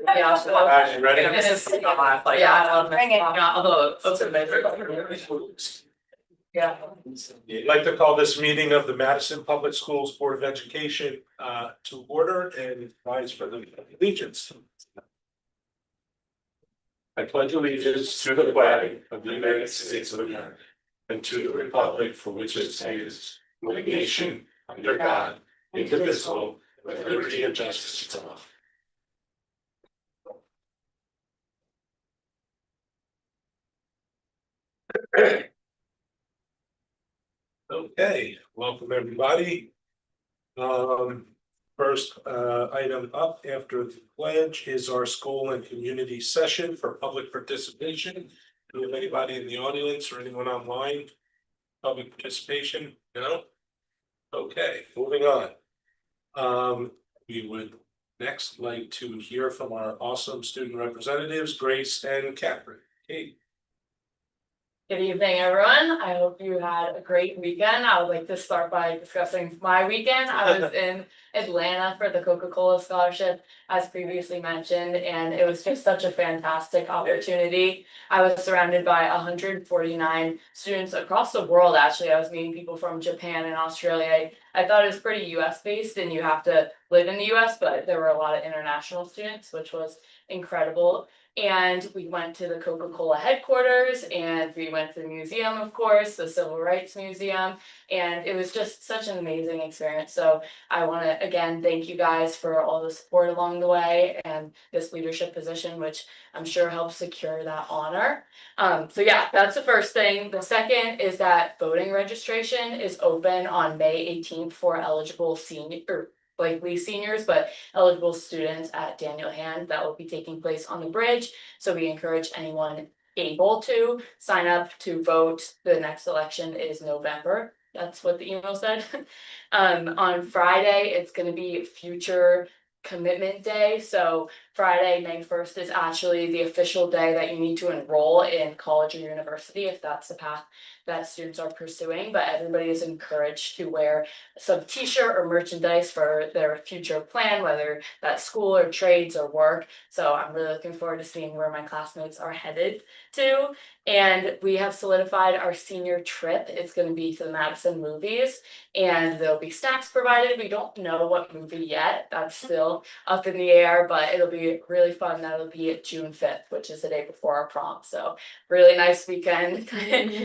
Yeah, so. Alright, you ready? This is not like. Yeah, I love bring it. although it's amazing. Yeah. I'd like to call this meeting of the Madison Public Schools Board of Education to order and rise for the allegiance. I pledge allegiance to the flag of the United States of America and to the republic for which it stands, one nation, under God, indivisible, with liberty and justice for all. Okay, welcome everybody. First item up after the pledge is our school and community session for public participation. Do we have anybody in the audience or anyone online? Public participation? No? Okay, moving on. We would next like to hear from our awesome student representatives, Grace and Catherine. Kate. Good evening, everyone. I hope you had a great weekend. I would like to start by discussing my weekend. I was in Atlanta for the Coca-Cola Scholarship, as previously mentioned, and it was just such a fantastic opportunity. I was surrounded by 149 students across the world, actually. I was meeting people from Japan and Australia. I thought it was pretty US based and you have to live in the US, but there were a lot of international students, which was incredible. And we went to the Coca-Cola headquarters and we went to the museum, of course, the Civil Rights Museum. And it was just such an amazing experience. So I want to, again, thank you guys for all the support along the way and this leadership position, which I'm sure helps secure that honor. So yeah, that's the first thing. The second is that voting registration is open on May 18th for eligible likely seniors, but eligible students at Daniel Hand. That will be taking place on the bridge. So we encourage anyone able to sign up to vote. The next election is November. That's what the email said. On Friday, it's going to be Future Commitment Day. So Friday, May 1st is actually the official day that you need to enroll in college or university if that's the path that students are pursuing, but everybody is encouraged to wear some t-shirt or merchandise for their future plan, whether that's school or trades or work. So I'm really looking forward to seeing where my classmates are headed to. And we have solidified our senior trip. It's going to be to the Madison movies and there'll be snacks provided. We don't know what movie yet. That's still up in the air, but it'll be really fun. That'll be June 5th, which is the day before our prom. So really nice weekend.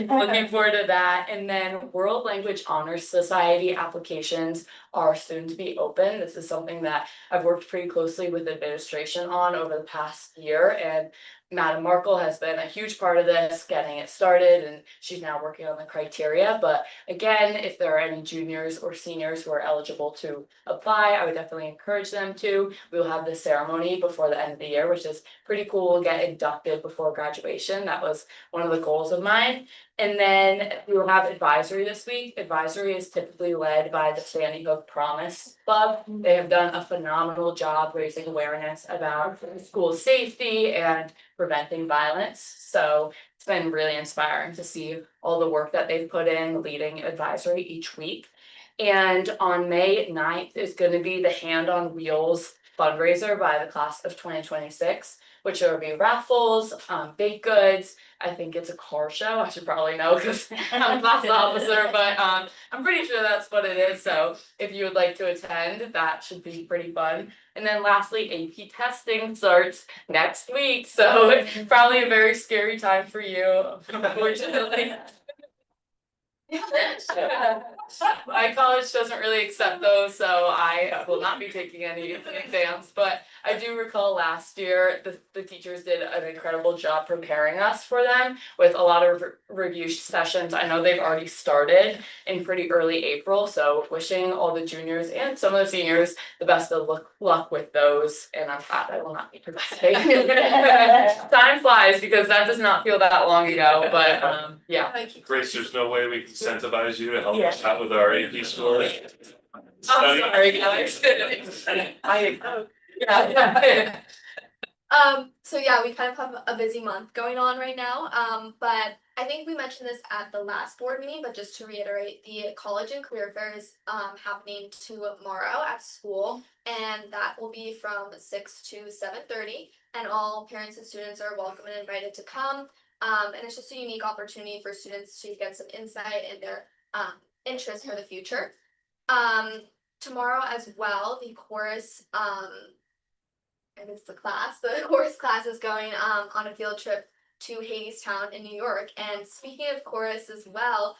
Looking forward to that. And then World Language Honors Society applications are soon to be open. This is something that I've worked pretty closely with administration on over the past year, and Madam Markle has been a huge part of this, getting it started, and she's now working on the criteria. But again, if there are any juniors or seniors who are eligible to apply, I would definitely encourage them to. We will have the ceremony before the end of the year, which is pretty cool. We'll get inducted before graduation. That was one of the goals of mine. And then we will have advisory this week. Advisory is typically led by the Sandy Hook Promise Club. They have done a phenomenal job raising awareness about school safety and preventing violence. So it's been really inspiring to see all the work that they've put in leading advisory each week. And on May 9th is going to be the Hand on Wheels fundraiser by the class of 2026, which there will be raffles, baked goods. I think it's a car show. I should probably know because I'm a class officer, but I'm pretty sure that's what it is. So if you would like to attend, that should be pretty fun. And then lastly, AP testing starts next week. So it's probably a very scary time for you, unfortunately. My college doesn't really accept those, so I will not be taking any exams, but I do recall last year the teachers did an incredible job preparing us for them with a lot of review sessions. I know they've already started in pretty early April, so wishing all the juniors and some of the seniors the best of luck with those, and I'm glad I will not be participating. Time flies because that does not feel that long ago, but yeah. Grace, there's no way we can incentivize you to help us out with our AP score. I'm sorry, guys. Yeah. So yeah, we kind of have a busy month going on right now. But I think we mentioned this at the last board meeting, but just to reiterate, the college and career fair is happening tomorrow at school, and that will be from 6 to 7:30. And all parents and students are welcome and invited to come. And it's just a unique opportunity for students to get some insight in their interests for the future. Tomorrow as well, the chorus and it's the chorus class is going on a field trip to Hadestown in New York. And speaking of chorus as well,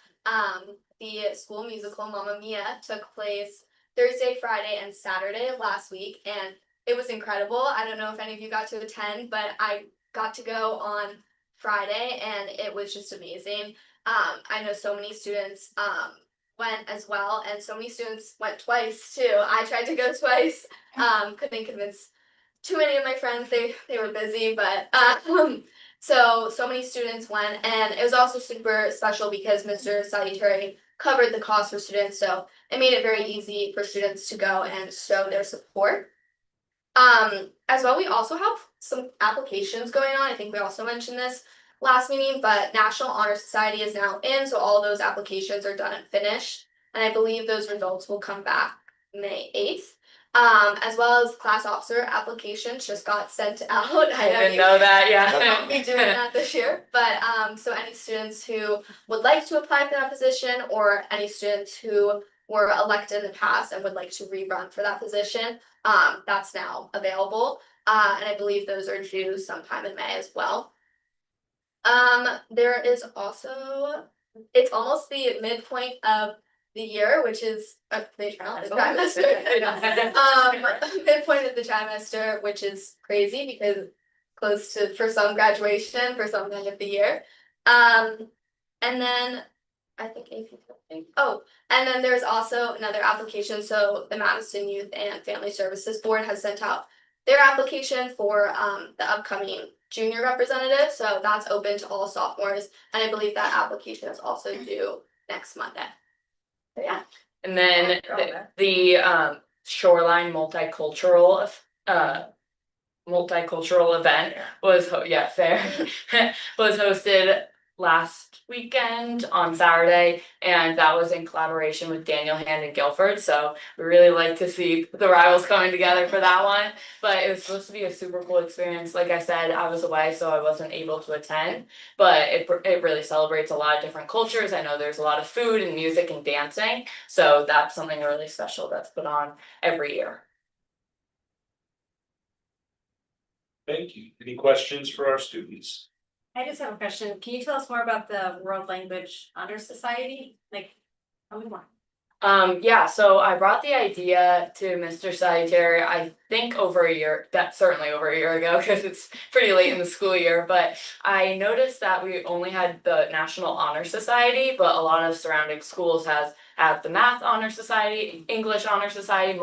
the school musical Mamma Mia took place Thursday, Friday, and Saturday of last week, and it was incredible. I don't know if any of you got to attend, but I got to go on Friday, and it was just amazing. I know so many students went as well, and so many students went twice too. I tried to go twice, couldn't convince too many of my friends. They were busy, but so many students went, and it was also super special because Mr. Salutary covered the cost for students, so it made it very easy for students to go and show their support. As well, we also have some applications going on. I think we also mentioned this last meeting, but National Honor Society is now in, so all those applications are done and finished, and I believe those results will come back May 8th. As well as class officer applications just got sent out. I didn't know that, yeah. We'll be doing that this year, but so any students who would like to apply for that position, or any students who were elected in the past and would like to rerun for that position, that's now available, and I believe those are due sometime in May as well. There is also, it's almost the midpoint of the year, which is the trimester. Midpoint of the trimester, which is crazy because close to, for some, graduation, for some end of the year. And then I think and then there's also another application. So the Madison Youth and Family Services Board has sent out their application for the upcoming junior representative. So that's open to all sophomores, and I believe that application is also due next Monday. So yeah. And then the Shoreline multicultural event was fair was hosted last weekend on Saturday, and that was in collaboration with Daniel Hand and Guilford. So we really like to see the rivals coming together for that one. But it was supposed to be a super cool experience. Like I said, I was away, so I wasn't able to attend. But it really celebrates a lot of different cultures. I know there's a lot of food and music and dancing. So that's something really special that's put on every year. Thank you. Any questions for our students? I just have a question. Can you tell us more about the World Language Honor Society? Like, tell me more. So I brought the idea to Mr. Salutary, I think certainly over a year ago, because it's pretty late in the school year, but I noticed that we only had the National Honor Society, but a lot of surrounding schools have the Math Honor Society, English Honor Society,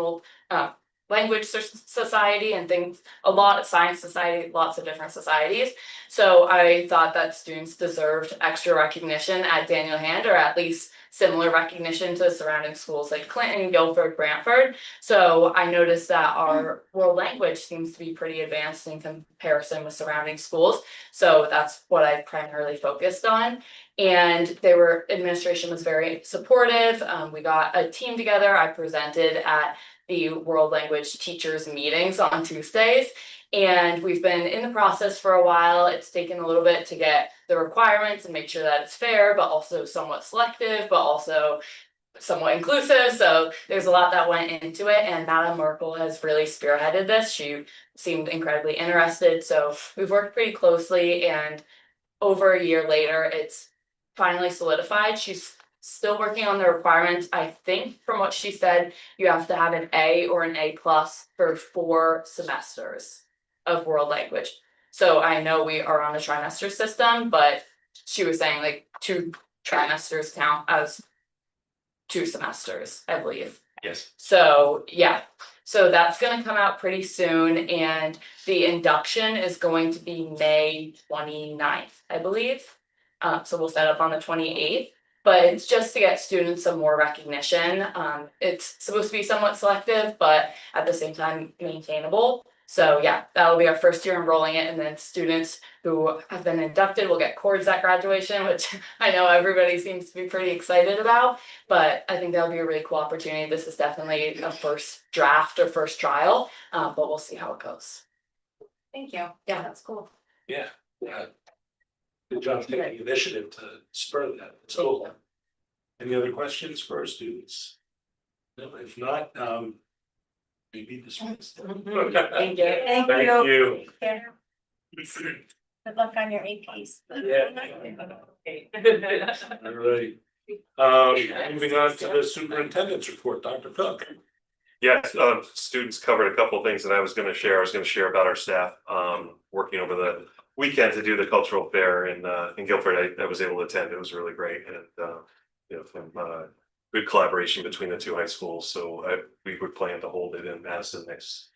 Language Society, and things, a lot of Science Society, lots of different societies. So I thought that students deserved extra recognition at Daniel Hand, or at least similar recognition to surrounding schools like Clinton, Guilford, Brantford. So I noticed that our world language seems to be pretty advanced in comparison with surrounding schools. So that's what I primarily focused on. And administration was very supportive. We got a team together. I presented at the world language teachers meetings on Tuesdays, and we've been in the process for a while. It's taken a little bit to get the requirements and make sure that it's fair, but also somewhat selective, but also somewhat inclusive. So there's a lot that went into it, and Madam Merkel has really spearheaded this. She seemed incredibly interested, so we've worked pretty closely, and over a year later, it's finally solidified. She's still working on the requirements. I think from what she said, you have to have an A or an A+ for 4 semesters of world language. So I know we are on a trimester system, but she was saying like 2 trimesters count as 2 semesters, I believe. Yes. So yeah, so that's gonna come out pretty soon, and the induction is going to be May 29th, I believe. So we'll set up on the 28th. But it's just to get students some more recognition. It's supposed to be somewhat selective, but at the same time maintainable. So yeah, that will be our first year enrolling it, and then students who have been inducted will get cords at graduation, which I know everybody seems to be pretty excited about. But I think that'll be a really cool opportunity. This is definitely a first draft or first trial, but we'll see how it goes. Thank you. Yeah. That's cool. Yeah. Good job taking initiative to spur that. So, any other questions for our students? No, if not, maybe this one's. Thank you. Thank Thank you. you. Good luck on your APs. All right. Moving on to the superintendent's report, Dr. Cook. Yes, students covered a couple of things that I was gonna share. I was gonna share about our staff, working over the weekend to do the cultural fair in Guilford. I was able to attend. It was really great, and you know, from good collaboration between the two high schools. So we would plan to hold it in Madison next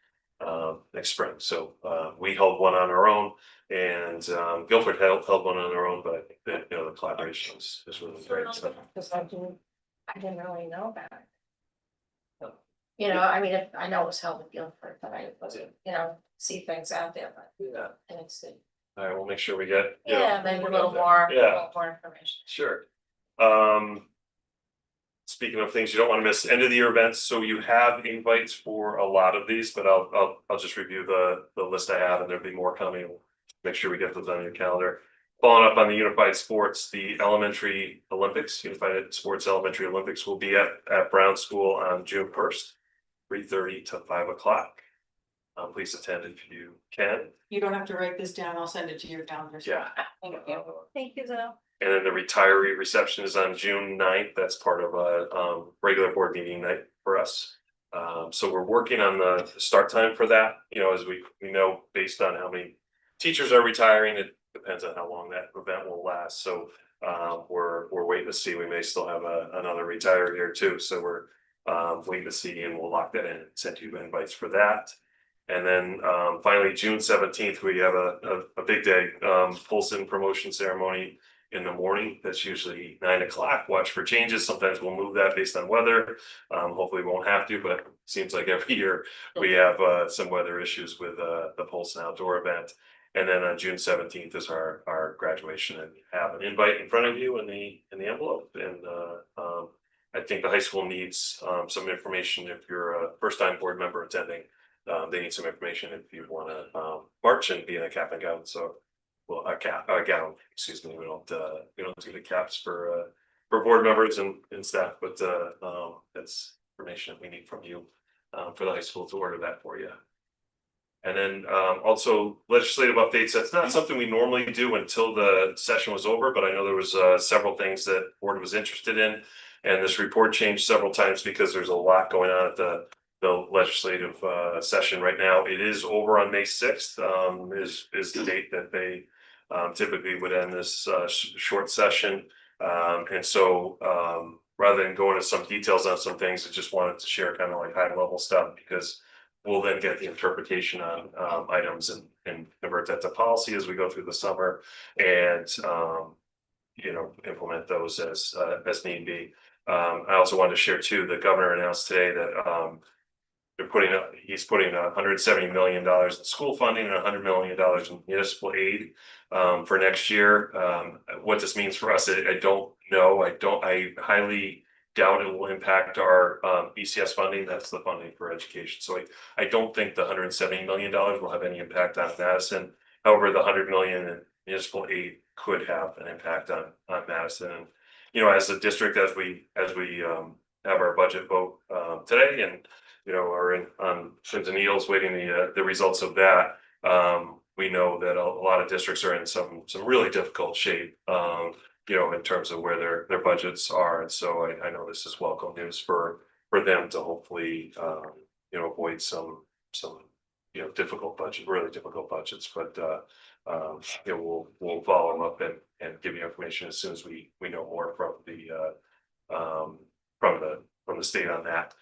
spring. So we held one on our own, and Guilford held one on their own, but I think that, you know, the collaboration is really great. So I didn't really know about it. You know, I mean, I know it was held in Guilford, but I wasn't, you know, see things out there, but yeah, I didn't see. all right, we'll make sure we get, you know, Yeah, maybe a little more, Yeah. information. Sure. Speaking of things you don't want to miss, end of the year events. So you have invites for a lot of these, but I'll just review the list I have, and there'll be more coming. Make sure we get those on your calendar. Following up on the Unified Sports, the Elementary Olympics, Unified Sports Elementary Olympics will be at Brown School on June 1st, 3:30 to 5 o'clock. Please attend if you can. You don't have to write this down, I'll send it to your calendar. Yeah. Thank you. Thank you, Zoe. And then the retiree reception is on June 9th. That's part of a regular board meeting night for us. So we're working on the start time for that, you know, as we know, based on how many teachers are retiring, it depends on how long that event will last. So we're waiting to see. We may still have another retiree here too. So we're waiting to see, and we'll lock that in and send you invites for that. And then finally, June 17th, we have a big day, Polson promotion ceremony in the morning. That's usually 9 o'clock. Watch for changes. Sometimes we'll move that based on weather. Hopefully we won't have to, but it seems like every year we have some weather issues with the Polson outdoor event. And then on June 17th is our graduation, and have an invite in front of you in the envelope. And I think the high school needs some information if you're a first-time board member attending. They need some information if you want to march and be in a cap and gown. So, well, a gown. Excuse me. We don't do the caps for board members and staff, but that's information we need from you for the high school to order that for you. And then also legislative updates. That's not something we normally do until the session was over, but I know there was several things that the board was interested in, and this report changed several times because there's a lot going on at the legislative session right now. It is over on May 6th, is the date that they typically would end this short session. And so rather than go into some details on some things, I just wanted to share kind of like high level stuff, because we'll then get the interpretation on items and convert that to policy as we go through the summer, and you know, implement those as need be. I also wanted to share too, the governor announced today that he's putting $170 million in school funding and $100 million in municipal aid for next year. What this means for us, I don't know. I highly doubt it will impact our BCS funding. That's the funding for education. So I don't think the $170 million will have any impact on Madison. However, the $100 million in municipal aid could have an impact on Madison. And, you know, as a district, as we have our budget vote today, and you know, are on shins and needles waiting the results of that. We know that a lot of districts are in some really difficult shape, you know, in terms of where their budgets are. And so I know this is welcome news for them to hopefully, you know, avoid some, you know, really difficult budgets. But, you know, we'll follow up and give you information as soon as we know more from the state on that.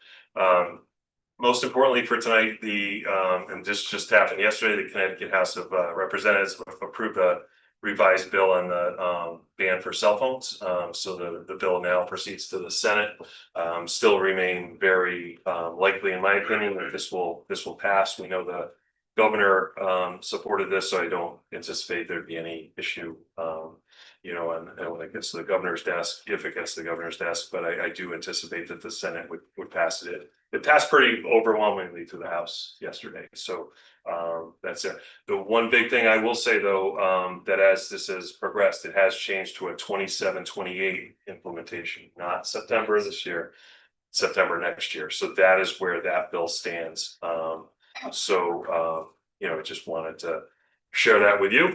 Most importantly for tonight, and this just happened yesterday, the Connecticut House of Representatives approved a revised bill on the ban for cell phones. So the bill now proceeds to the Senate. Still remain very likely, in my opinion, that this will pass. We know governor supported this, so I don't anticipate there'd be any issue. You know, and when it gets to the governor's desk, if it gets to the governor's desk, but I do anticipate that the Senate would pass it. It passed pretty overwhelmingly through the House yesterday, so that's it. The one big thing I will say though, that as this has progressed, it has changed to a 27-28 implementation, not September this year, September next year. So that is where that bill stands. You know, I just wanted to share that with you.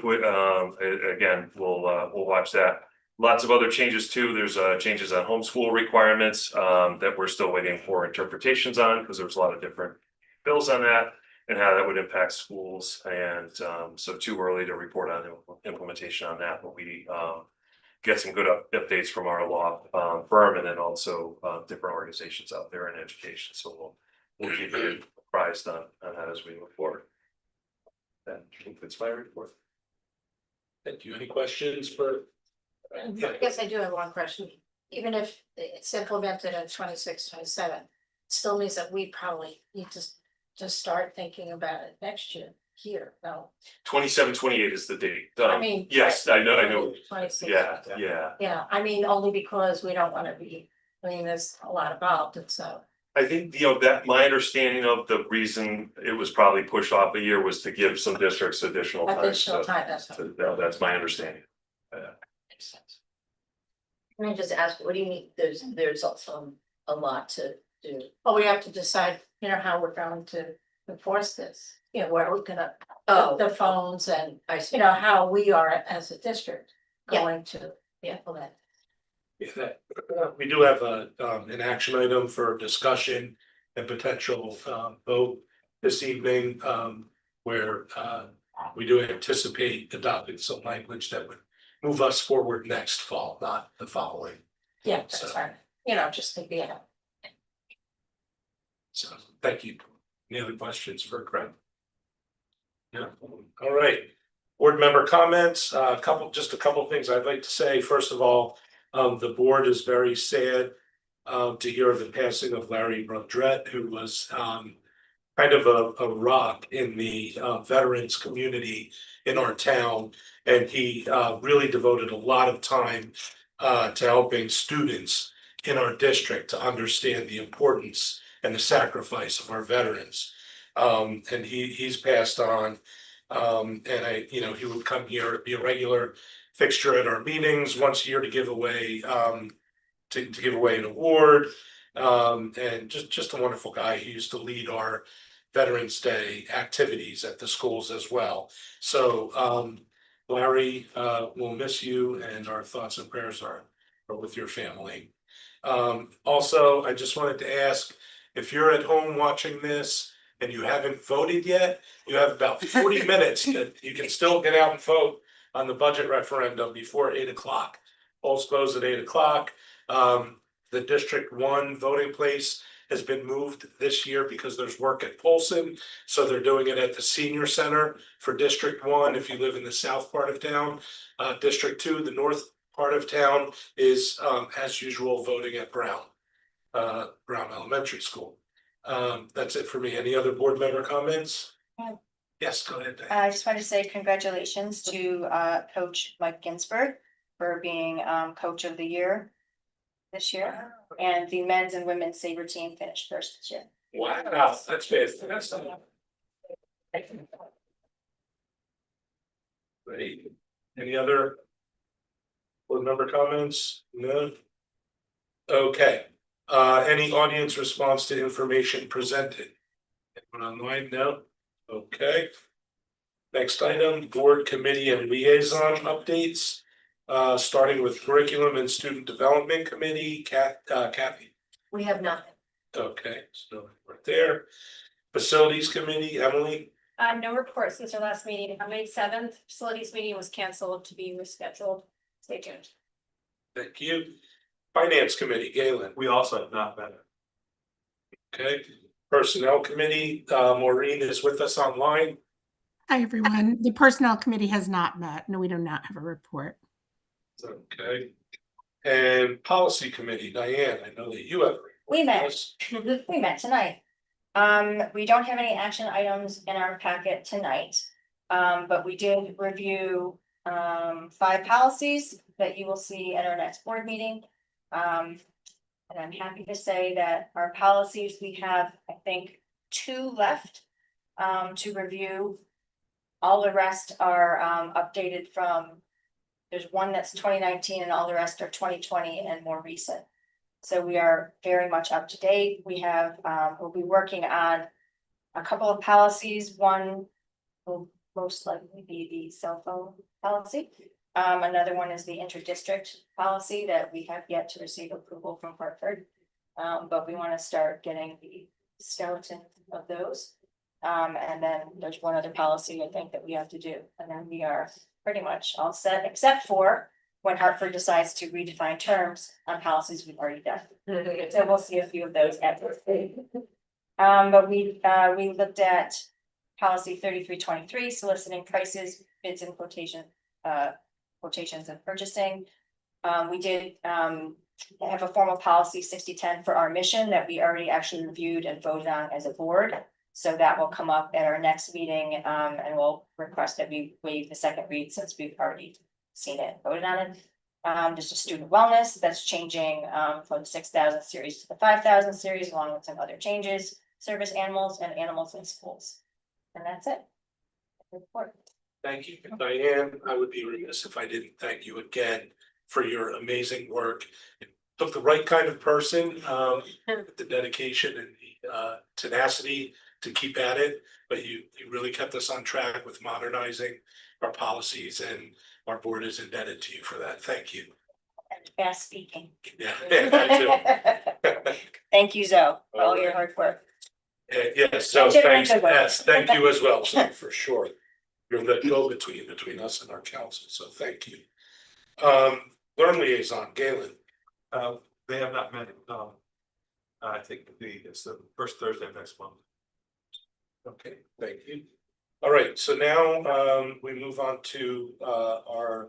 Again, we'll watch that. Lots of other changes too. There's changes on homeschool requirements that we're still waiting for interpretations on, because there's a lot of different bills on that and how that would impact schools. And so too early to report on implementation on that, but we get some good updates from our law firm, and then also different organizations out there in education. So we'll keep you apprised on that as we move forward. That concludes my report. Thank you. Any questions for? I guess I do have one question. Even if it's implemented in 26, 27, it still means that we probably need to start thinking about it next year here, no? 27-28 is the date. I mean. Yes, I know. 26. Yeah. Yeah, I mean, only because we don't wanna be, I mean, there's a lot involved, and so. I think, you know, that my understanding of the reason it was probably pushed off a year was to give some districts additional time. Additional time, that's what. So that's my understanding. Makes sense. Can I just ask, what do you mean, there's also a lot to do? Well, we have to decide, you know, how we're going to enforce this, you know, where we're gonna Oh, put the phones and, I see. you know, how we are as a district Yeah. going to implement. We do have an action item for discussion and potential vote this evening, where we do anticipate adopting some language that would move us forward next fall, not the following. Yeah, that's So- fine, you know, just to be out. So, thank you. Any other questions for Craig? Yeah, all right. Board member comments, just a couple things I'd like to say. First of all, the board is very sad to hear of the passing of Larry Rodrette, who was kind of a rock in the veterans community in our town. And he really devoted a lot of time to helping students in our district to understand the importance and the sacrifice of our veterans. And he's passed on. And he would come here, be a regular fixture at our meetings once a year to give away an award. And just a wonderful guy. He used to lead our Veterans Day activities at the schools as well. So Larry, we'll miss you, and our thoughts and prayers are with your family. Also, I just wanted to ask, if you're at home watching this and you haven't voted yet, you have about 40 minutes that you can still get out and vote on the budget referendum before 8 o'clock. Polls close at 8 o'clock. The District 1 voting place has been moved this year because there's work at Polson. So they're doing it at the Senior Center for District 1 if you live in the south part of town. District 2, the north part of town, is as usual voting at Brown Elementary School. That's it for me. Any other board member comments? Yeah. Yes, go ahead, Diane. I just want to say congratulations to Coach Mike Ginsburg for being Coach of the Year this year. And the men's and women's Sabre team finished first this year. Wow, that's fantastic. Great. Any other board member comments? No? Okay. Any audience response to information presented? Anyone online? No? Okay. Next item, board committee and liaison updates. Starting with curriculum and student development committee, Kathy. We have nothing. Okay, so right there. Facilities committee, Emily. No report since our last meeting. On May 7th, facilities meeting was canceled to be rescheduled. Stay tuned. Thank you. Finance committee, Galen. We also have not met. Okay. Personnel committee, Maureen is with us online. Hi, everyone. The Personnel Committee has not met. No, we do not have a report. Okay. And policy committee, Diane, I know that you have. a report. We met. Yes. We met tonight. We don't have any action items in our packet tonight. But we did review 5 policies that you will see at our next board meeting. And I'm happy to say that our policies, we have, I think, 2 left to review. All the rest are updated from, there's one that's 2019 and all the rest are 2020 and more recent. So we are very much up to date. We have, we'll be working on a couple of policies. One will most likely be the cell phone policy. Another one is the interdistrict policy that we have yet to receive approval from Hartford. But we want to start getting the skeleton of those. And then there's one other policy I think that we have to do, and then we are pretty much all set, except for when Hartford decides to redefine terms on policies we've already done. So we'll see a few of those at this. But we looked at policy 3323, soliciting prices, bids and quotations and purchasing. We did have a formal policy 6010 for our mission that we already actually reviewed and voted on as a board. So that will come up at our next meeting, and we'll request that we waive the second read since we've already seen it, voted on it. Just a student wellness that's changing from the 6,000 series to the 5,000 series, along with some other changes, service animals and animals in schools. And that's it. Report. Thank you, Diane. I would be remiss if I didn't thank you again for your amazing work. It took the right kind of person, with the dedication and the tenacity to keep at it, but you really kept us on track with modernizing our policies, and our board is indebted to you for that. Thank you. And fast speaking. Yeah. that too. Thank you, Zoe, for all your hard work. Yes, so Generally thanks, good work. yes, thank you as well, so for sure. You're the go-between between us and our council, so thank you. Learn liaison, Galen. They have not met, I think it's the first Thursday of next month. Okay, thank you. All right, so now we move on to our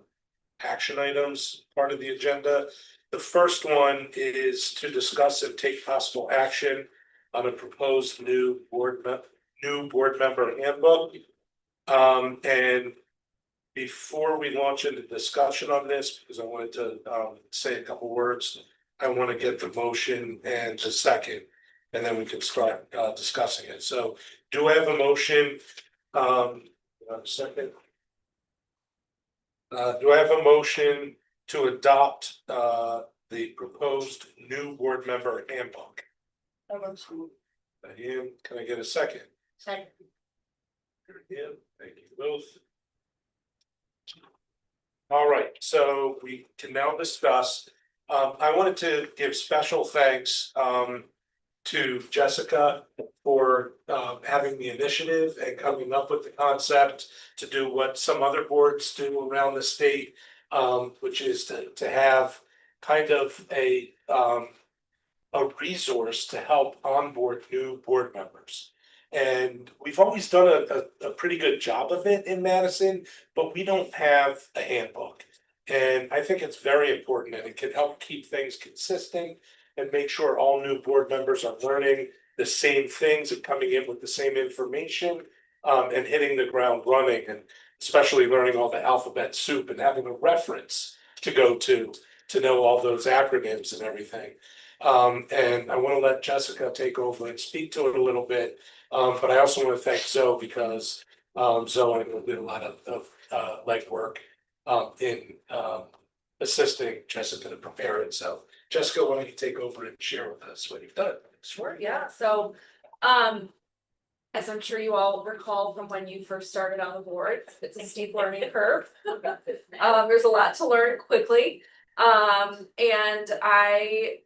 action items, part of the agenda. The first one is to discuss and take possible action on a proposed new board member handbook. And before we launch into discussion on this, because I wanted to say a couple words, I want to get the motion and the second, and then we can start discussing it. So do I have a motion? Second. Do I have a motion to adopt the proposed new board member handbook? Diane, can I get a second? Second. Again, thank you both. All right, so we can now discuss. I wanted to give special thanks to Jessica for having the initiative and coming up with the concept to do what some other boards do around the state, which is to have kind of a resource to help onboard new board members. And we've always done a pretty good job of it in Madison, but we don't have a handbook. And I think it's very important, and it can help keep things consistent and make sure all new board members are learning the same things and coming in with the same information, and hitting the ground running, and especially learning all the alphabet soup and having a reference to go to know all those acronyms and everything. And I want to let Jessica take over and speak to it a little bit. But I also want to thank Zoe, because Zoe did a lot of legwork in assisting Jessica to prepare it. So Jessica, why don't you take over and share with us what you've done? Sure, yeah, so, as I'm sure you all recall from when you first started on the board, it's a steep learning curve. There's a lot to learn quickly, and I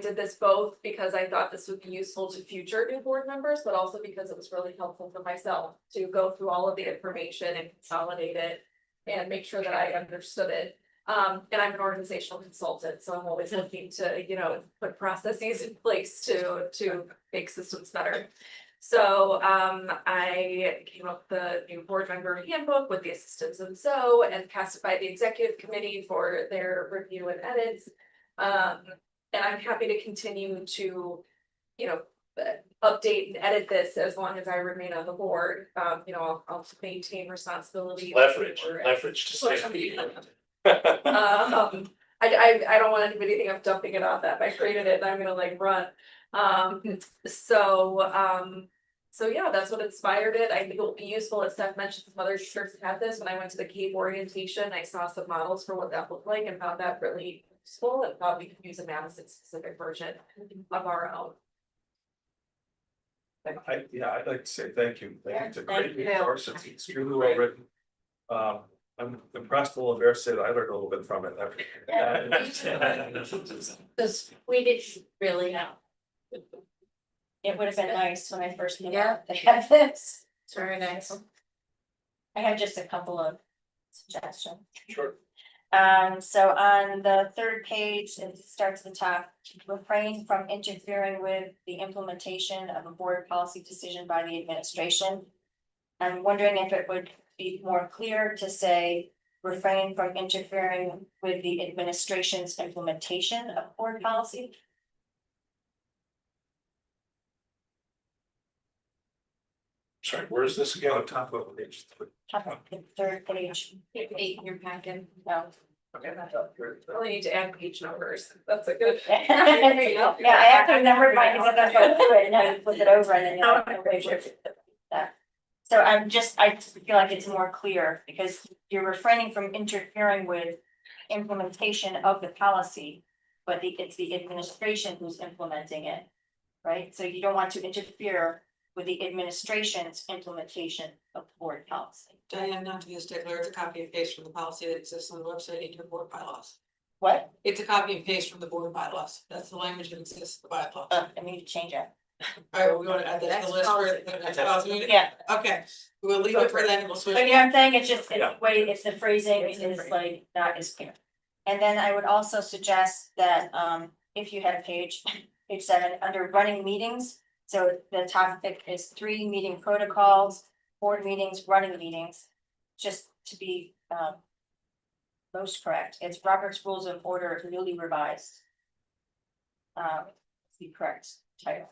did this both because I thought this would be useful to future new board members, but also because it was really helpful for myself to go through all of the information and consolidate it and make sure that I understood it. And I'm an organizational consultant, so I'm always looking to, put processes in place to make systems better. So I came up with the new board member handbook with the assistance of Zoe and passed it by the executive committee for their review and edits. And I'm happy to continue to, update and edit this as long as I remain on the board. You know, I'll maintain responsibility. Leverage to stay on the. I don't want anybody to think I'm dumping it on them. I created it and I'm gonna like run. So yeah, that's what inspired it. I think it will be useful, as Steph mentioned, some other districts had this. When I went to the CAPE orientation, I saw some models for what that looked like and found that really useful, and thought we could use a Madison specific version of our own. I'd like to say thank you. It's a great Thank you. resource. It's extremely well written. I'm impressed a little bit. I learned a little bit from it. Because we didn't really know. It would have been nice when I first moved out to have this. It's very nice. I have just a couple of suggestions. Sure. So on the third page, it starts at the top, refrain from interfering with the implementation of a board policy decision by the administration. I'm wondering if it would be more clear to say refrain from interfering with the administration's implementation of board policy. Sorry, where is this again? On top of page 3. Top of the third page. 8 in your packet. No. Okay, only need to add page numbers. That's a good. Yeah, I actually never mind because I go through it and I flip it over and then. So I just feel like it's more clear because you're refraining from interfering with implementation of the policy. But it's the administration who's implementing it, right? So you don't want to interfere with the administration's implementation of board policy. Diane, not to be a stickler, it's a copy and paste from the policy that exists on the website in your board bylaws. What? It's a copy and paste from the board bylaws. That's the language that exists in the bylaws. I need to change it. All right, well, we want to add that to the list for the next policy meeting? Yeah. Okay, we'll leave it for then, we'll switch. But you know what I'm saying, it's just, it's Yeah. the way, it's the phrasing is like not as clear. And then I would also suggest that if you had page 7, under running meetings. So the topic is 3 meeting protocols, board meetings, running meetings. Just to be most correct, it's Robert's Rules of Order newly revised. It's the correct title.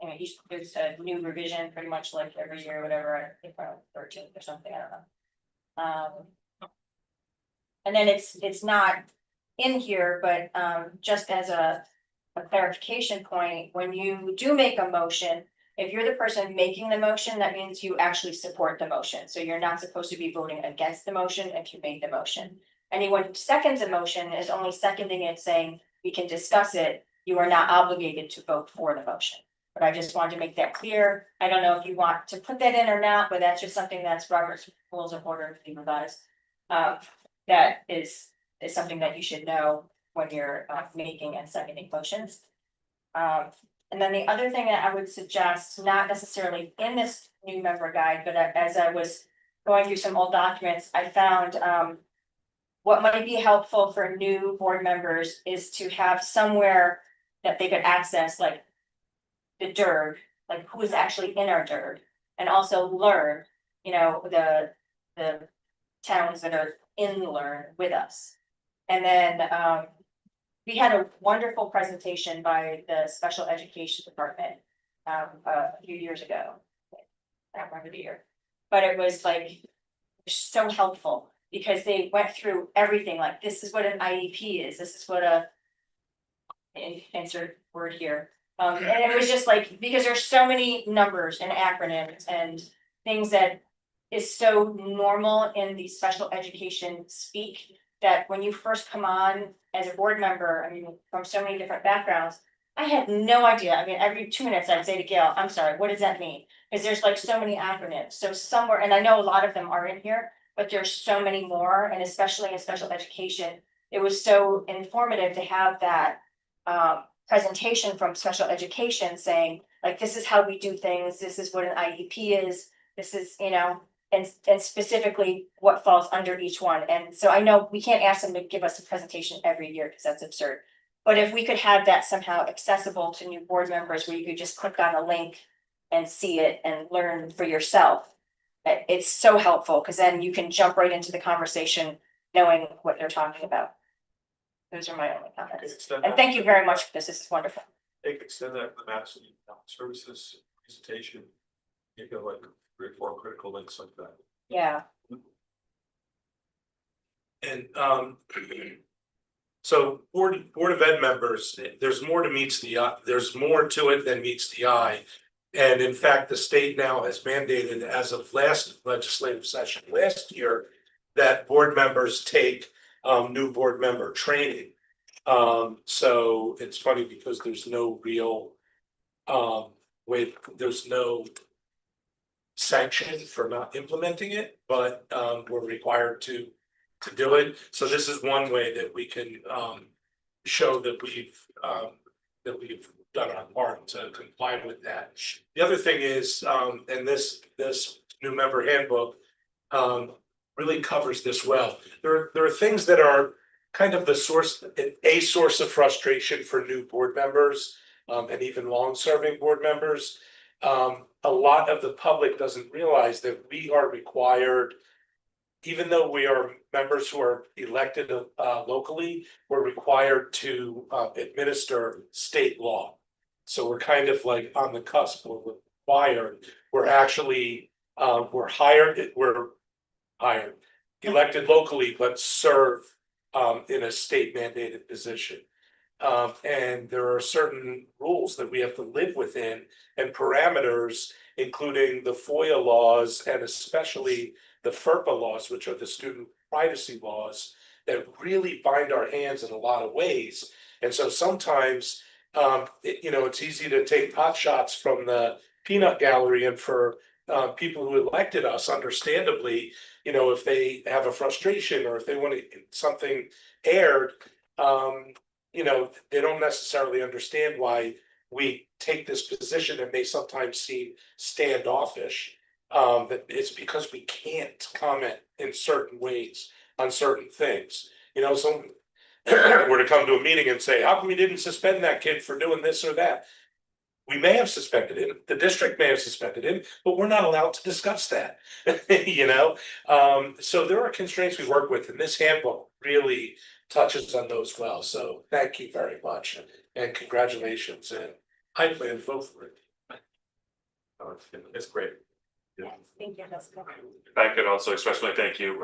Anyway, there's a new revision pretty much like every year, whatever, I think around 13th or something, I don't know. And then it's not in here, but just as a clarification point, when you do make a motion, if you're the person making the motion, that means you actually support the motion. So you're not supposed to be voting against the motion if you make the motion. Anyone who seconds a motion is only seconding it, saying we can discuss it. You are not obligated to vote for the motion. But I just wanted to make that clear. I don't know if you want to put that in or not, but that's just something that's Robert's Rules of Order to be revised. That is something that you should know when you're making and seconding motions. And then the other thing that I would suggest, not necessarily in this new member guide, but as I was going through some old documents, I found what might be helpful for new board members is to have somewhere that they could access, like the DIRG, like who is actually in our DIRG, and also learn, you know, the towns that are in Learn with us. And then we had a wonderful presentation by the special education department a few years ago. I don't remember the year, but it was like so helpful because they went through everything, like this is what an IEP is, this is what insert word here. And it was just like, because there's so many numbers and acronyms and things that is so normal in the special education speak, that when you first come on as a board member, I mean, from so many different backgrounds, I had no idea. I mean, every 2 minutes I'd say to Gail, I'm sorry, what does that mean? Because there's like so many acronyms. So somewhere, and I know a lot of them are in here, but there's so many more, and especially in special education, it was so informative to have that presentation from special education saying, like, this is how we do things, this is what an IEP is, this is, you know, and specifically what falls under each one. And so I know we can't ask them to give us a presentation every year because that's absurd. But if we could have that somehow accessible to new board members where you could just click on a link and see it and learn for yourself, it's so helpful because then you can jump right into the conversation knowing what they're talking about. Those are my only comments. And thank you very much for this. This is wonderful. They could send that to the Madison Health Services presentation. You go like 3 or 4 critical links like that. Yeah, And so Board of Ed members, there's more to meets the eye, there's more to it than meets the eye. And in fact, the state now has mandated as of last legislative session last year that board members take new board member training. So it's funny because there's no real there's no sanction for not implementing it, but we're required to do it. So this is one way that we can show that we've done our part to comply with that. The other thing is, and this new member handbook really covers this well. There are things that are kind of a source of frustration for new board members and even long-serving board members. A lot of the public doesn't realize that we are required, even though we are members who are elected locally, we're required to administer state law. So we're kind of like on the cusp, we're required, we're actually, we're hired, elected locally, but serve in a state mandated position. And there are certain rules that we have to live within and parameters, including the FOIA laws and especially the FERPA laws, which are the student privacy laws, that really bind our hands in a lot of ways. And so sometimes, it's easy to take pot shots from the peanut gallery, and for people who elected us, understandably, if they have a frustration or if they want something aired, they don't necessarily understand why we take this position and may sometimes seem standoffish. That it's because we can't comment in certain ways on certain things. Someone were to come to a meeting and say, how come you didn't suspend that kid for doing this or that? We may have suspended him, the district may have suspended him, but we're not allowed to discuss that. So there are constraints we work with, and this handbook really touches on those well. So thank you very much and congratulations. And I plan to vote for it. It's great. thank you, that's good. If I could also especially thank you,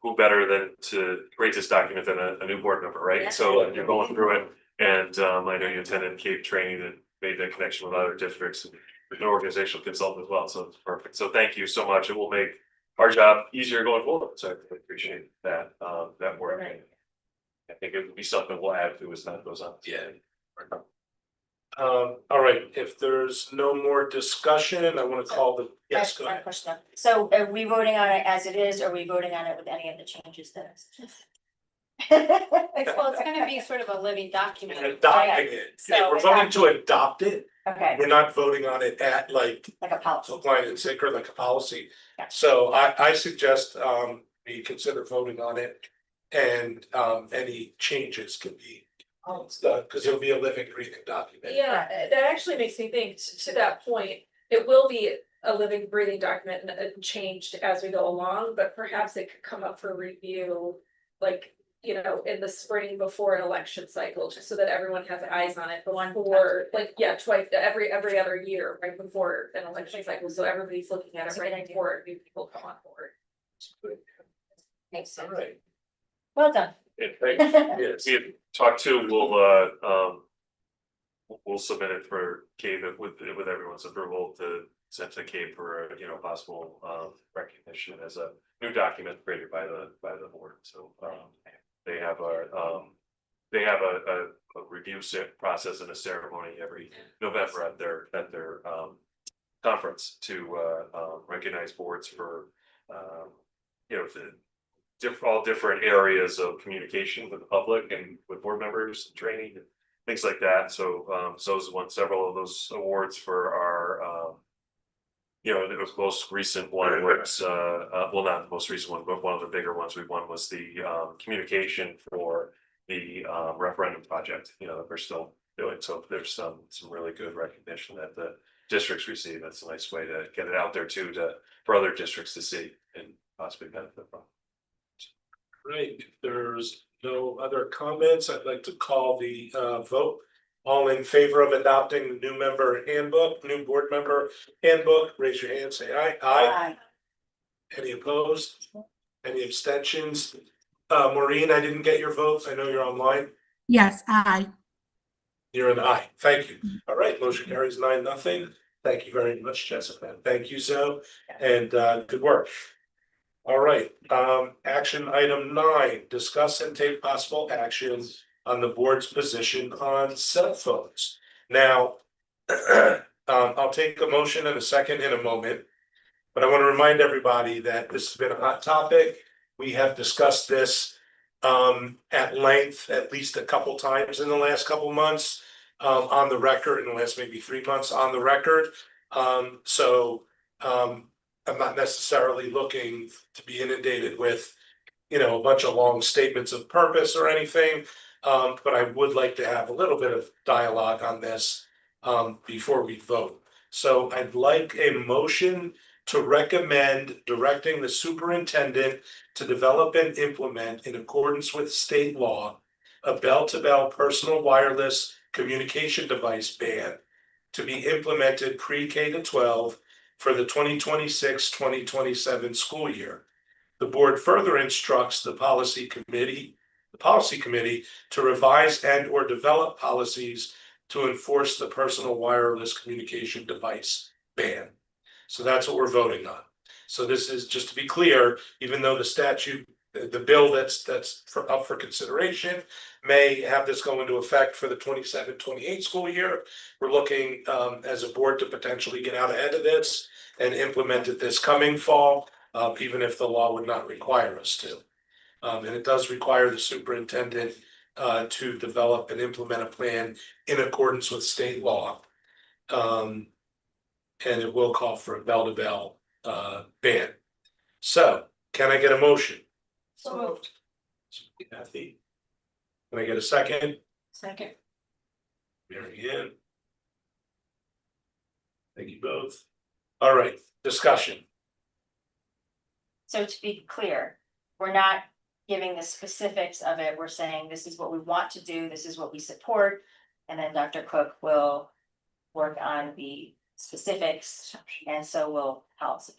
who better than to create this document than a new board member, right? Yeah. So you're going through it, and I know you attended CAPE training and made that connection with other districts and an organizational consultant as well, so it's perfect. So thank you so much. It will make our job easier going forward, so I really appreciate that, that work. Right. I think it would be something we'll add to as time goes on. Yeah. All right, if there's no more discussion, I want to call the, yes, go One ahead. question. So are we voting on it as it is, or are we voting on it with any of the changes that? Well, it's gonna be sort of a living document. Adopting it. So We're voting to adopt it. Okay, We're not voting on it at like like a policy. line and sacred like a policy. Yeah. So I suggest we consider voting on it, and any changes can be done because it'll be a living, breathing document. Yeah, that actually makes me think to that point, it will be a living, breathing document and changed as we go along, but perhaps it could come up for review. Like, in the spring before an election cycle, just so that everyone has eyes on it, but twice, every other year, right before an election cycle, so everybody's looking at it right before new people come on board. Makes All sense. right. Well done. Yes. We had talked to, we'll submit it for CAPE with everyone's approval to send to CAPE for, possible recognition as a new document created by the board. So they have a review process and a ceremony every November at their conference to recognize boards for all different areas of communication with the public and with board members, training, and things like that. So Zo's won several of those awards for our the most recent one was well, not the most recent one, but one of the bigger ones we won was the communication for the referendum project, that we're still doing. So there's some really good recognition that the districts receive. That's a nice way to get it out there too, for other districts to see and possibly benefit from. Right, if there's no other comments, I'd like to call the vote All in favor of adopting the new member handbook, new board member handbook, raise your hand, say aye. Aye. Any opposed? Any abstentions? Maureen, I didn't get your votes. I know you're online. Yes, aye. You're an aye. Thank you. All right, motion carries 9-0. Thank you very much, Jessica. Thank you, Zoe, and good work. All right, action item 9, discuss and take possible action on the board's position on cell phones. Now, I'll take a motion and a second in a moment, but I want to remind everybody that this has been a hot topic. We have discussed this at length, at least a couple times in the last couple months, on the record, in the last maybe 3 months on the record. I'm not necessarily looking to be inundated with, a bunch of long statements of purpose or anything. But I would like to have a little bit of dialogue on this before we vote. So I'd like a motion to recommend directing the superintendent to develop and implement, in accordance with state law, a bell-to-bell personal wireless communication device ban to be implemented pre-K to 12 for the 2026-2027 school year. The board further instructs the policy committee to revise and or develop policies to enforce the personal wireless communication device ban. So that's what we're voting on. So this is, just to be clear, even though the statute, the bill that's up for consideration may have this go into effect for the 27-28 school year, we're looking as a board to potentially get out ahead of this and implement it this coming fall, even if the law would not require us to. And it does require the superintendent to develop and implement a plan in accordance with state law. And it will call for a bell-to-bell ban. So, can I get a motion? So moved. Kathy? Can I get a second? Second. Mary Ann? Thank you both. All right, discussion. So to be clear, we're not giving the specifics of it. We're saying this is what we want to do, this is what we support. And then Dr. Cook will work on the specifics, and so will policy.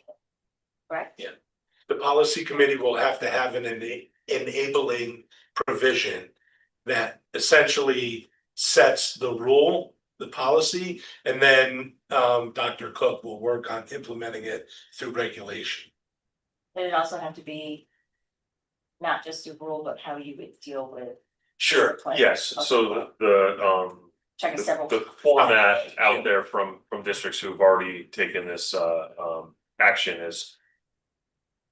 Correct? Yeah. The policy committee will have to have an enabling provision that essentially sets the rule, the policy, and then Dr. Cook will work on implementing it through regulation. But it also have to be not just a rule, but how you would deal with. Sure. Yes, so Check several. the format out there from districts who've already taken this action is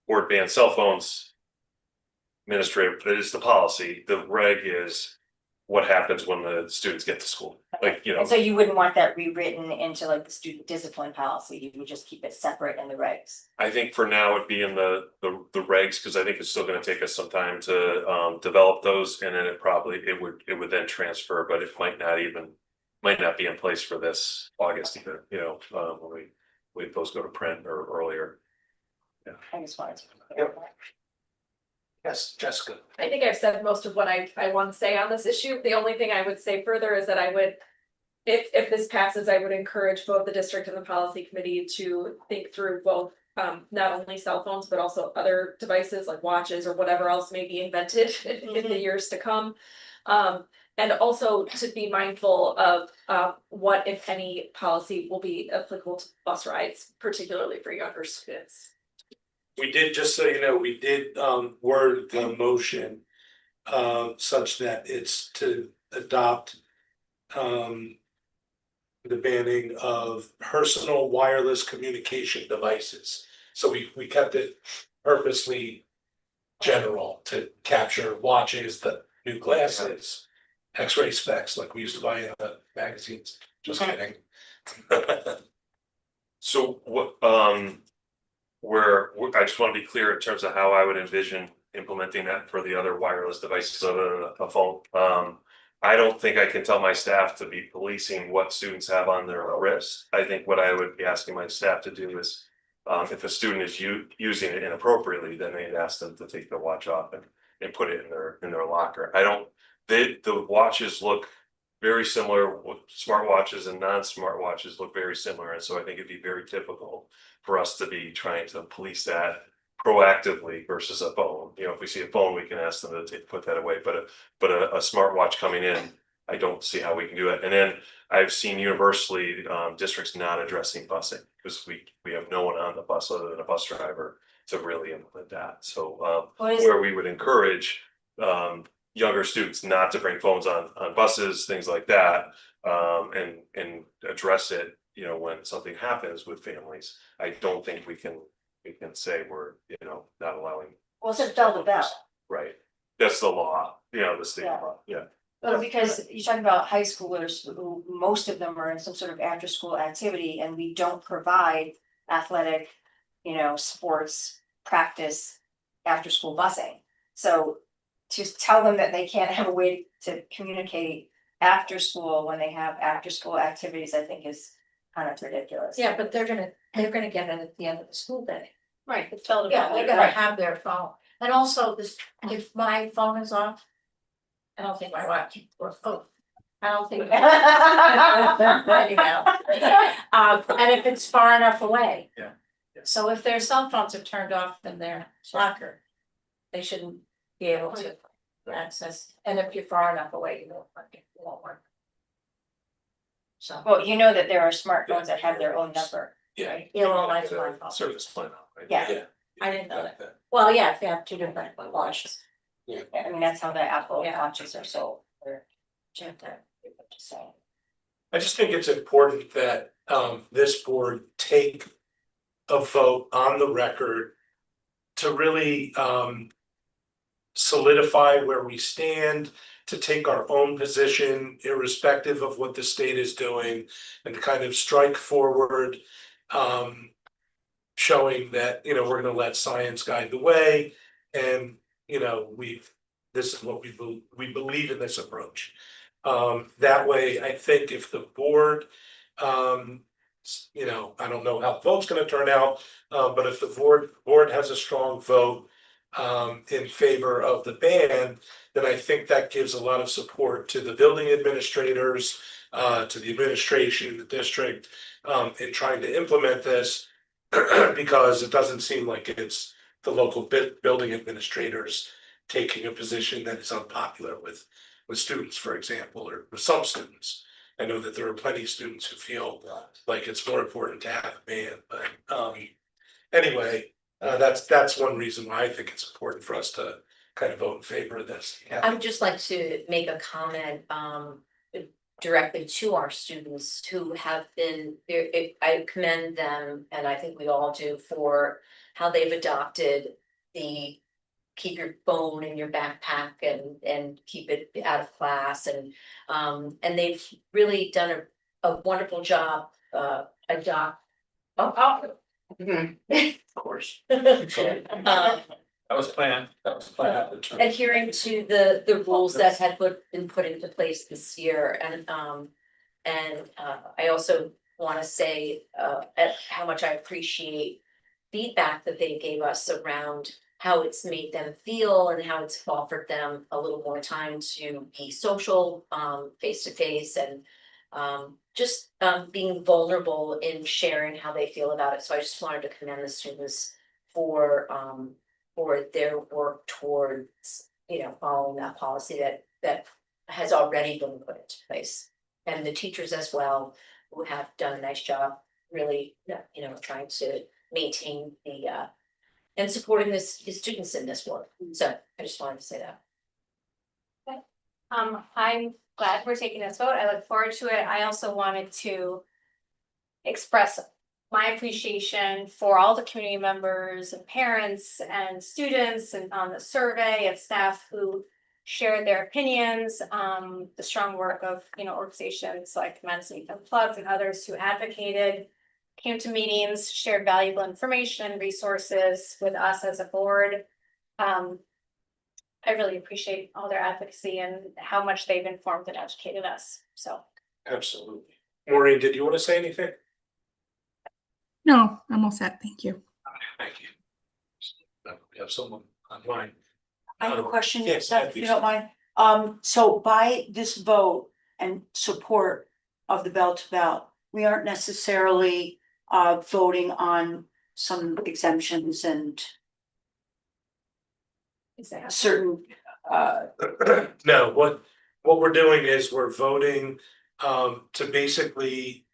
board ban cell phones. Administrative, that is the policy. The reg is what happens when the students get to school. Like, And so you wouldn't want that rewritten into like the student discipline policy, you would just keep it separate in the regs. I think for now it'd be in the regs, because I think it's still gonna take us some time to develop those, and then it would then transfer, but it might not be in place for this August either, when we those go to print or earlier. I just wanted to. Yep. Yes, Jessica. I think I've said most of what I want to say on this issue. The only thing I would say further is that I would, if this passes, I would encourage both the district and the policy committee to think through both not only cell phones, but also other devices like watches or whatever else may be invented in the years to come. And also to be mindful of what, if any, policy will be applicable to bus rides, particularly for younger students. We did, just so you know, we did word the motion such that it's to adopt the banning of personal wireless communication devices. So we kept it purposely general to capture watches, the new glasses, X-ray specs like we used to buy in the magazines. Just kidding. So what I just want to be clear in terms of how I would envision implementing that for the other wireless devices other than a phone. I don't think I can tell my staff to be policing what students have on their wrists. I think what I would be asking my staff to do is, if a student is using it inappropriately, then they'd ask them to take their watch off and put it in their locker. The watches look very similar, smartwatches and non-smartwatches look very similar, and so I think it'd be very typical for us to be trying to police that proactively versus a phone. You know, if we see a phone, we can ask them to put that away, but a smartwatch coming in, I don't see how we can do it. And then I've seen universally, districts not addressing busing, because we have no one on the bus other than a bus driver to really implement that. So, where we would encourage, younger students not to bring phones on buses, things like that, and address it, you know, when something happens with families. I don't think we can say we're, you know, not allowing. Well, it's just bell to bell. Right, that's the law, you know, the state law, yeah. Well, because you're talking about high schoolers, who most of them are in some sort of after-school activity, and we don't provide athletic, you know, sports practice, after-school busing. So to tell them that they can't have a way to communicate after school when they have after-school activities, I think is kind of ridiculous. Yeah, but they're gonna get it at the end of the school day. Right, it's bell to Yeah, bell. they're gonna have their phone. And also this, if my phone is off, I don't think my watch or phone. I don't think. Anyhow. And if it's far enough away. Yeah. So if their cell phones are turned off in their locker, they shouldn't be able to access, and if you're far enough away, you won't work. So. Well, you know that there are smartphones that have their own number. Yeah. Yeah, well, mine's my phone. Service plan, right? Yeah. I didn't know that. Well, yeah, if you have two different watches. I mean, that's how the Apple Yeah. watches are sold. Check that. Just saying. I just think it's important that this board take a vote on the record to really solidify where we stand, to take our own position irrespective of what the state is doing, and kind of strike forward, showing that, you know, we're gonna let science guide the way, and, you know, this is what we believe in this approach. That way, I think if the board, you know, I don't know how the vote's gonna turn out, but if the board has a strong vote in favor of the ban, then I think that gives a lot of support to the building administrators, to the administration, the district, in trying to implement this, because it doesn't seem like it's the local building administrators taking a position that is unpopular with students, for example, or with some students. I know that there are plenty of students who feel like it's more important to have a ban, but anyway, that's one reason why I think it's important for us to kind of vote in favor of this. I would just like to make a comment directly to our students who have been, I commend them, and I think we all do, for how they've adopted the keep your phone in your backpack and keep it out of class, and they've really done a wonderful job Of course. That was planned, adhering to the rules that had been put into place this year, and I also want to say how much I appreciate feedback that they gave us around how it's made them feel and how it's offered them a little more time to be social, face to face, and just being vulnerable in sharing how they feel about it. So I just wanted to commend the students for their work towards, you know, following that policy that has already been put into place, and the teachers as well, who have done a nice job really, you know, trying to maintain the and supporting the students in this work. So I just wanted to say that. I'm glad we're taking this vote. I look forward to it. I also wanted to express my appreciation for all the community members and parents and students and on the survey of staff who shared their opinions, the strong work of, you know, organizations like Madison Youth Unplugged and others who advocated, came to meetings, shared valuable information and resources with us as a board. I really appreciate all their advocacy and how much they've informed and educated us, so. Absolutely. Maureen, did you want to say anything? No, I'm all set. Thank you. Thank you. We have someone online. I have a question, Yes, Steph, if you please. don't mind. So by this vote, and support of the bell to bell. We aren't necessarily voting on some exemptions and certain No, what we're doing is we're voting to basically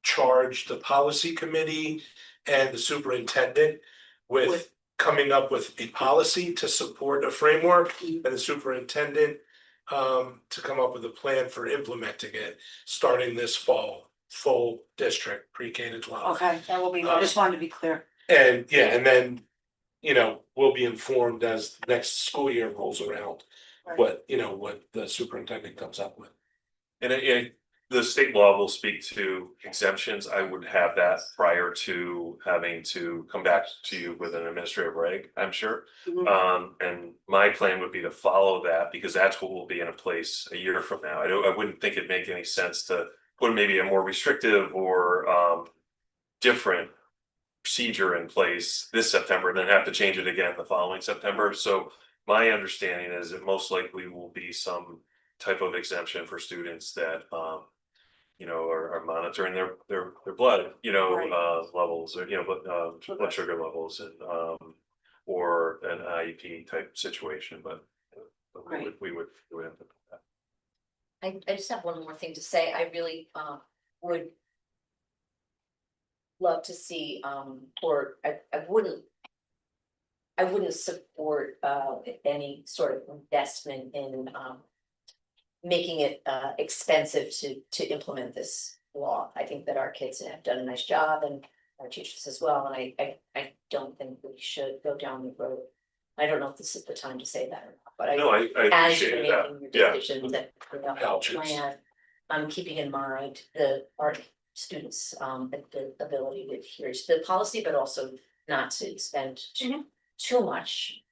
charge the policy committee and the superintendent with coming up with a policy to support a framework, and the superintendent to come up with a plan for implementing it, starting this fall, full district, pre-K to 12. okay, that will be, I just wanted to be clear. And yeah, and then, you know, we'll be informed as the next school year rolls around, Right. what, you know, what the superintendent comes up with. And the state law will speak to exemptions. I would have that prior to having to come back to you with an administrative reg, I'm sure. Mhm. And my plan would be to follow that because that's what will be in a place a year from now. I wouldn't think it'd make any sense to put maybe a more restrictive or different procedure in place this September and then have to change it again the following September. So my understanding is it most likely will be some type of exemption for students that you know, are monitoring their blood, you know, Right. levels or, you know, blood sugar levels and or an IEP type situation, but Right. we would have to. I just have one more thing to say. I really would love to see, or I wouldn't support any sort of investment in making it expensive to implement this law. I think that our kids have done a nice job and our teachers as well, and I don't think we should go down the road. I don't know if this is the time to say that or not, but I. No, I As you're appreciate that, making your yeah. decisions that about the Gotcha. plan, I'm keeping in mind our students, the ability to adhere to the policy, but also not to spend too much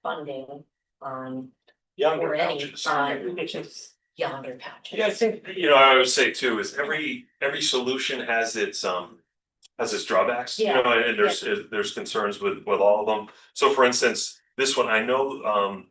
funding on Younger or any pouches. younger pouches. Yeah, I think, you know, I would say too, is every solution has its drawbacks, you Yeah. know, and there's concerns with all of them. So for instance, this one, I know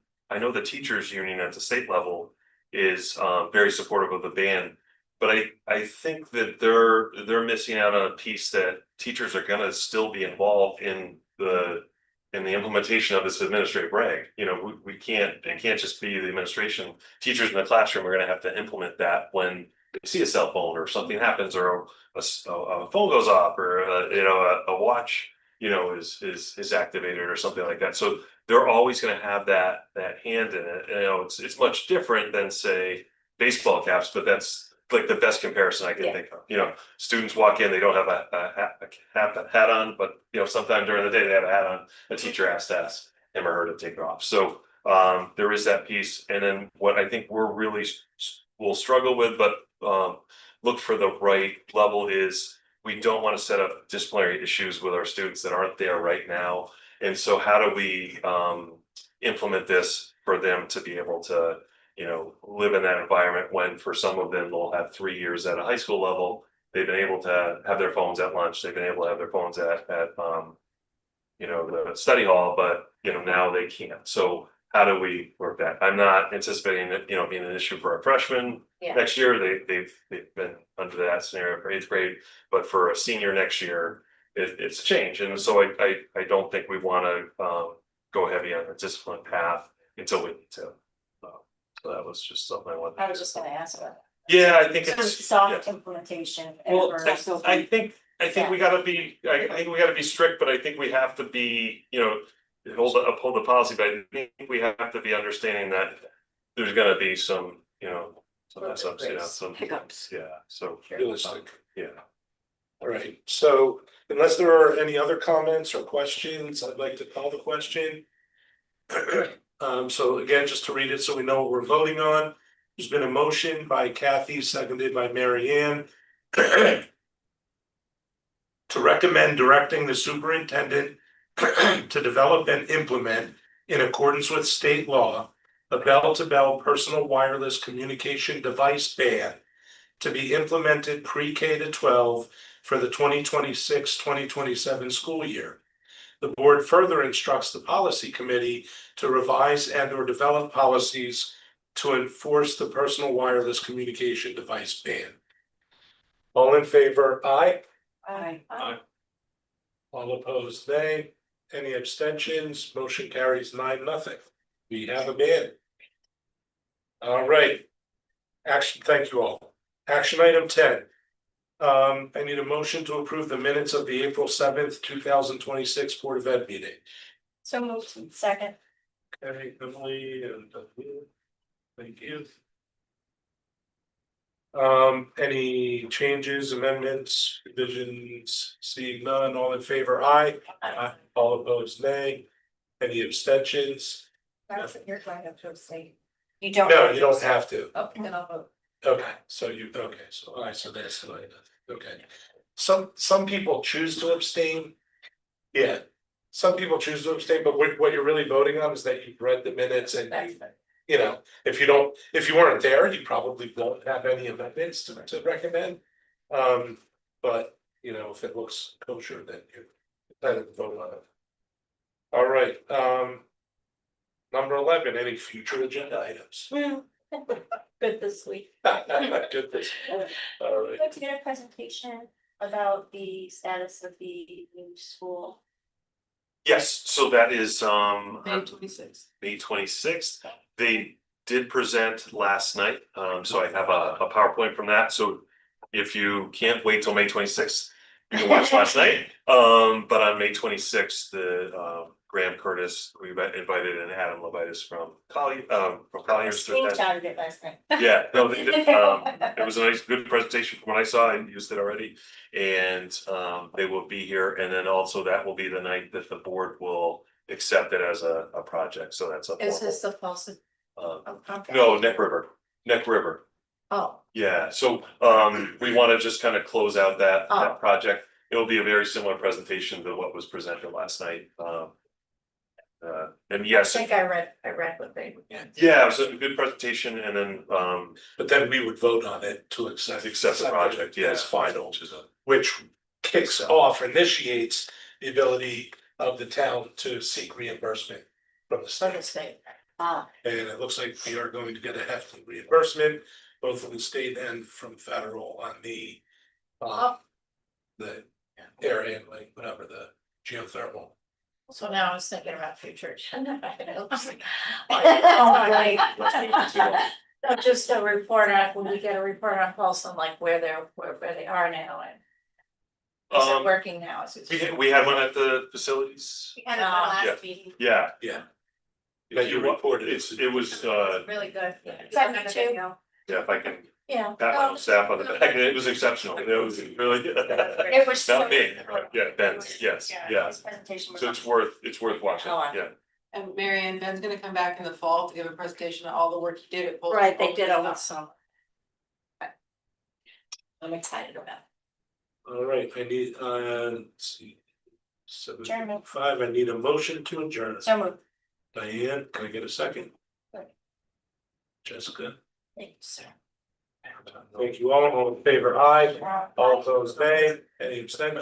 the teachers union at the state level is very supportive of the ban. But I think that they're missing out on a piece that teachers are gonna still be involved in the implementation of this administrative reg. You know, it can't just be the administration. Teachers in the classroom are gonna have to implement that when they see a cell phone or something happens or a phone goes off or you know, a watch, you know, is activated or something like that. So they're always gonna have that hand in it. You know, it's much different than say baseball caps, but that's like the best comparison I can Yeah. think of. You know, students walk in, they don't have a hat on, but you know, sometime during the day they have a hat on. A teacher has to ask him or her to take it off. So there is that piece. And then what I think we're really will struggle with, but look for the right level is we don't want to set up disciplinary issues with our students that aren't there right now. And so how do we implement this for them to be able to, you know, live in that environment when for some of them they'll have 3 years at a high school level. They've been able to have their phones at lunch. They've been able to have their phones at you know, the study hall, but you know, now they can't. So how do we work that? I'm not anticipating that, you know, being an issue for our freshmen Yeah. next year. They've been under that scenario for 8th grade, but for a senior next year, it's a change. And so I don't think we want to go heavy on a discipline path until we need to. So that was just something I wanted. I was just gonna ask about that. Yeah, I think Some it's soft yeah. implementation. Well, or- I think we gotta be, I think we gotta be strict, but I think we have to be, you know, uphold the policy, but I think we have to be understanding that there's gonna be some, you know, some mess ups, you know, some Hiccups. yeah, so. Realistic. Yeah. All right, so unless there are any other comments or questions, I'd like to call the question. So again, just to read it so we know what we're voting on, there's been a motion by Kathy, seconded by Mary Ann. To recommend directing the superintendent to develop and implement in accordance with state law, a bell-to-bell personal wireless communication device ban to be implemented pre-K to 12 for the 2026-2027 school year. The board further instructs the policy committee to revise and or develop policies to enforce the personal wireless communication device ban. All in favor, aye. Aye. All opposed, nay. Any abstentions? Motion carries 9-0. We have a ban. All right. Action, thank you all. Action item 10. I need a motion to approve the minutes of the April 7th, 2026 Board of Ed meeting. So moved. Second. Okay, Emily and thank you. Any changes, amendments, revisions? Seeing none, all in favor, aye. Aye. All opposed, nay. Any abstentions? That's what you're trying to say. You don't. No, you don't have to. Okay, then I'll vote. Okay, so all right, so that's the way, okay. Some people choose to abstain. Yeah, some people choose to abstain, but what you're really voting on is that you've read the minutes and you know, if you weren't there, you probably won't have any amendments to recommend. But you know, if it looks kosher, then you kind of vote on it. All right, number 11, any future agenda items? Good this week. Good this, all I'd right. like to get a presentation about the status of the new school. Yes, so that is May 26th. May 26th. They did present last night, so I have a PowerPoint from that, so if you can't wait till May 26th, you can watch last night. But on May 26th, the Graham Curtis, we invited in Adam Levitas from Colliers. Screenshotted it last night. Yeah, no, they did, it was a nice, good presentation from what I saw. I used it already. And they will be here, and then also that will be the night that the board will accept it as a project, so that's a. Is this the false? No, Neck River. Oh, Yeah, so we wanna just kind of close out that project. It'll be a very similar presentation to what was presented last night. And I yes, think I read what they. yeah, it was a good presentation, and then But then we would vote on it to accept accept the project, it yeah. as final, which kicks off, initiates the ability of the town to seek reimbursement from the From the state. state. And it looks like we are going to get a hefty reimbursement, both from the state and from federal on the air handling, whatever, the geothermal. So now I was thinking about future agenda. items. No, just a report on, when we get a report on Paulson, like where they are now and. Is it working now? Is it? we had one at the facilities. And our Yeah. last meeting. Yeah. Yeah. That you reported. It was Really good. Send me too. yeah, if I can Yeah. pat my own staff on the back, it was exceptional. It was really. It was so. Not me, yeah, Ben's, yes, yeah. His presentation was. So it's worth watching, yeah. And Marianne, Ben's gonna come back in the fall to give a presentation on all the work he did at Bolton. Right, they did all that summer. I'm excited about it. All right, I need, let's see. Adjournment. 7:05, I need a motion to adjourn. So moved. Diane, can I get a second? Second. Jessica, Thank you, sir. thank you all in favor, aye, all opposed, nay, any abstentions?